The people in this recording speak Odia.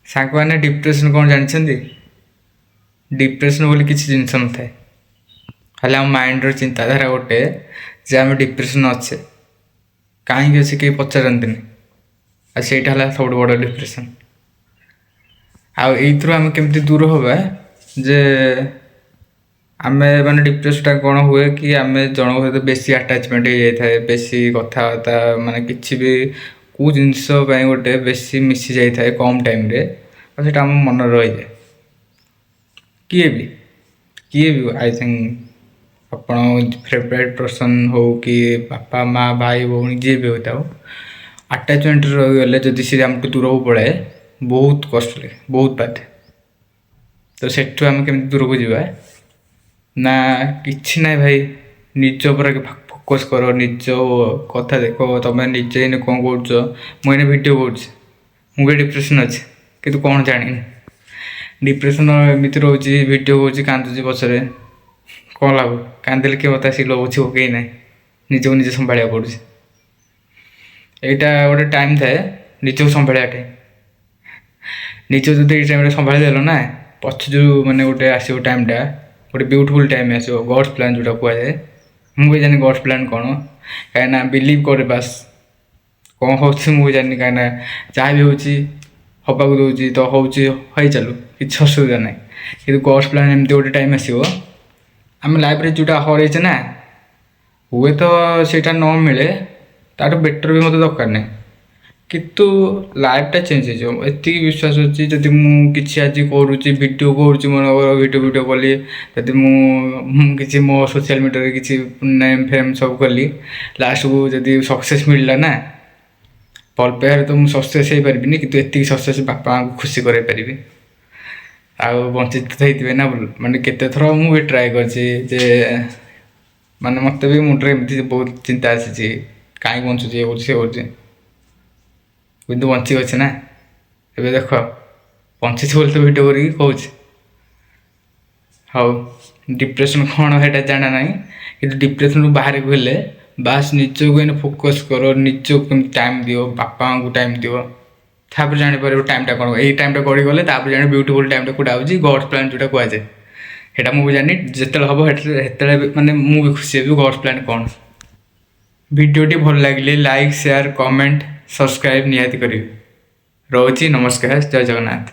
ସାଙ୍ଗମାନେ ଡିପ୍ରେସନ୍ କ'ଣ ଜାଣିଛନ୍ତି? ଡିପ୍ରେସନ୍ ବୋଲି କିଛି ଜିନିଷ ନଥାଏ। ଖାଲି ଆମ ମାଇଣ୍ଡର ଚିନ୍ତାଧାରା ଗୋଟେ ଯେ ଆମେ ଡିପ୍ରେସନ୍ ଅଛେ। କାହିଁକି ଅଛି କେହି ପଚାରନ୍ତିନି। ଆଉ ସେଇଟା ହେଲା ସବୁଠୁ ବଡ଼ ଡିପ୍ରେସନ୍। ଆଉ ଏଇଥିରୁ ଆମେ କେମିତି ଦୂର ହେବା ଯେ ଆମେ ମାନେ ଡିପ୍ରେସନ୍ଟା କ'ଣ ହୁଏ କି ଆମେ ଜଣଙ୍କ ସହିତ ବେଶୀ ଆଟାଚମେଣ୍ଟ ହେଇଯାଇଥାଏ, ବେଶୀ କଥାବାର୍ତ୍ତା ମାନେ କିଛି ବି କେଉଁ ଜିନିଷ ପାଇଁ ଗୋଟେ ବେଶୀ ମିଶି ଯାଇଥାଏ କମ୍ ଟାଇମ୍ରେ, ଆଉ ସେଇଟା ଆମ ମନରେ ରହିଯାଏ। କିଏ ବି ଆଇ ଥିଙ୍କ ଆପଣ ଫେଭରାଇଟ୍ ପର୍ସନ୍ ହଉ କି ବାପା ମାଆ ଭାଇ ଭଉଣୀ ଯିଏ ବି ହୋଇଥାଉ, ଆଟାଚମେଣ୍ଟରେ ରହିଗଲେ ଯଦି ସେ ଆମଠୁ ଦୂରକୁ ପଳାଏ ବହୁତ କଷ୍ଟ ଲାଗେ, ବହୁତ ବାଧେ। ତ ସେଠୁ ଆମେ କେମିତି ଦୂରକୁ ଯିବା ନା କିଛି ନାହିଁ ଭାଇ, ନିଜ ଉପରେ ଫୋକସ୍ କର, ନିଜ କଥା ଦେଖ। ତମେ ନିଜେ ଏଇନେ କ'ଣ କରୁଛ? ମୁଁ ଏଇନେ ଭିଡ଼ିଓ କରୁଛି, ମୁଁ ବି ଡିପ୍ରେସନ୍ ଅଛି କିନ୍ତୁ କ'ଣ ଜାଣିନି। ଡିପ୍ରେସନ୍ ଏମିତି ରହୁଛି, ଭିଡ଼ିଓ କରୁଛି, କାନ୍ଦୁଛି ପଛରେ, କ'ଣ ଲାଭ? କାନ୍ଦିଲେ କିଏ ମୋତେ ଆସିକି ଲଭୁଛି କେହି ନାହିଁ, ନିଜକୁ ନିଜେ ସମ୍ଭାଳିବାକୁ ପଡ଼ୁଛି। ଏଇଟା ଗୋଟେ ଟାଇମ୍ ଥାଏ ନିଜକୁ ସମ୍ଭାଳିବା ଟାଇମ୍। ନିଜକୁ ଯଦି ଏଇ ଟାଇମ୍ରେ ସମ୍ଭାଳି ଦେଲ ନା, ପଛ ଯେଉଁ ମାନେ ଗୋଟେ ଆସିବ ଟାଇମ୍ଟା, ଗୋଟେ ବିୟୁଟିଫୁଲ୍ ଟାଇମ୍ ଆସିବ, ଗଡ଼୍ସ ପ୍ଲାନ୍ ଯେଉଁଟା କୁହାଯାଏ। ମୁଁ ବି ଜାଣିନି ଗଡ଼୍ସ ପ୍ଲାନ୍ କ'ଣ, କାହିଁକିନା ବିଲିଭ୍ କରେ ବାସ୍। କ'ଣ ହେଉଛି ମୁଁ ବି ଜାଣିନି, କାହିଁକିନା ଯାହା ବି ହେଉଛି ହେବାକୁ ଦେଉଛି ତ ହେଉଛି, ହେଇ ଚାଲୁ, କିଛି ଅସୁବିଧା ନାହିଁ। କିନ୍ତୁ ଗଡ଼୍ସ ପ୍ଲାନ୍ ଏମିତି ଗୋଟେ ଟାଇମ୍ ଆସିବ, ଆମେ ଲାଇଫ୍ରେ ଯେଉଁଟା ହରେଇଛେ ନା, ହୁଏତ ସେଇଟା ନ ମିଳେ, ତାଠୁ ବେଟର୍ ବି ମୋତେ ଦରକାର ନାହିଁ, କିନ୍ତୁ ଲାଇଫ୍ଟା ଚେଞ୍ଜ ହେଇଯିବ ଏତିକି ବିଶ୍ୱାସ ଅଛି। ଯଦି ମୁଁ କିଛି ଆଜି କରୁଛି, ଭିଡ଼ିଓ କରୁଛି, ମୋର ଭିଡ଼ିଓ କଲି, ଯଦି ମୁଁ କିଛି ମୋ ସୋସିଆଲ୍ ମିଡ଼ିଆରେ କିଛି ନେମ୍ ଫେମ୍ ସବୁ କଲି, ଲାଷ୍ଟକୁ ଯଦି ସକ୍ସେସ୍ ମିଳିଲା ନା, ଭଲ ପାଇବାରେ ତ ମୁଁ ସକ୍ସେସ୍ ହେଇପାରିବିନି, କିନ୍ତୁ ଏତିକି ସକ୍ସେସ୍ ବାପା ମାଆଙ୍କୁ ଖୁସି କରାଇ ପାରିବି। ଆଉ ବଞ୍ଚିତ ହେଇଥିବେ ନା, ମାନେ କେତେଥର ମୁଁ ବି ଟ୍ରାଏ କରିଛି ଯେ ମାନେ ମୋତେ ବି ମୁଣ୍ଡରେ ଏମିତି ବହୁତ ଚିନ୍ତା ଆସିଛି, କାହିଁକି ବଞ୍ଚୁଛି, ଇଏ କରୁଛି, ସେ କରୁଛି, କିନ୍ତୁ ବଞ୍ଚିକି ଅଛି ନା। ଏବେ ଦେଖ ବଞ୍ଚିଛି ବୋଲି ତ ଭିଡ଼ିଓ କରିକି କହୁଛି। ହଉ, ଡିପ୍ରେସନ୍ କ'ଣ ସେଇଟା ଜାଣା ନାହିଁ, କିନ୍ତୁ ଡିପ୍ରେସନ୍ରୁ ବାହାରକୁ ହେଲେ ବାସ୍ ନିଜକୁ ଏଇନେ ଫୋକସ୍ କର, ନିଜକୁ କେମିତି ଟାଇମ୍ ଦିଅ, ବାପା ମାଆଙ୍କୁ ଟାଇମ୍ ଦିଅ, ତାପରେ ଜାଣିପାରିବ ଟାଇମ୍ଟା କ'ଣ। ଏଇ ଟାଇମ୍ଟା ଗଡ଼ିଗଲେ ତାପରେ ଜାଣିବ ବିୟୁଟିଫୁଲ୍ ଟାଇମ୍ଟା କେଉଁଟା ହେଉଛି, ଗଡ଼୍ସ ପ୍ଲାନ୍ ଯେଉଁଟା କୁହାଯାଏ। ସେଇଟା ମୁଁ ବି ଜାଣିନି, ଯେତେବେଳେ ହେବ ସେତେବେଳେ ମାନେ ମୁଁ ବି ଖୁସି ହେବି ଗଡ଼୍ସ ପ୍ଲାନ୍ କ'ଣ। ଭିଡ଼ିଓଟି ଭଲ ଲାଗିଲେ ଲାଇକ୍, ସେୟାର, କମେଣ୍ଟ, ସବସ୍କ୍ରାଇବ୍ ନିହାତି କରିବେ। ରହୁଛି, ନମସ୍କାର, ଜୟ ଜଗନ୍ନାଥ।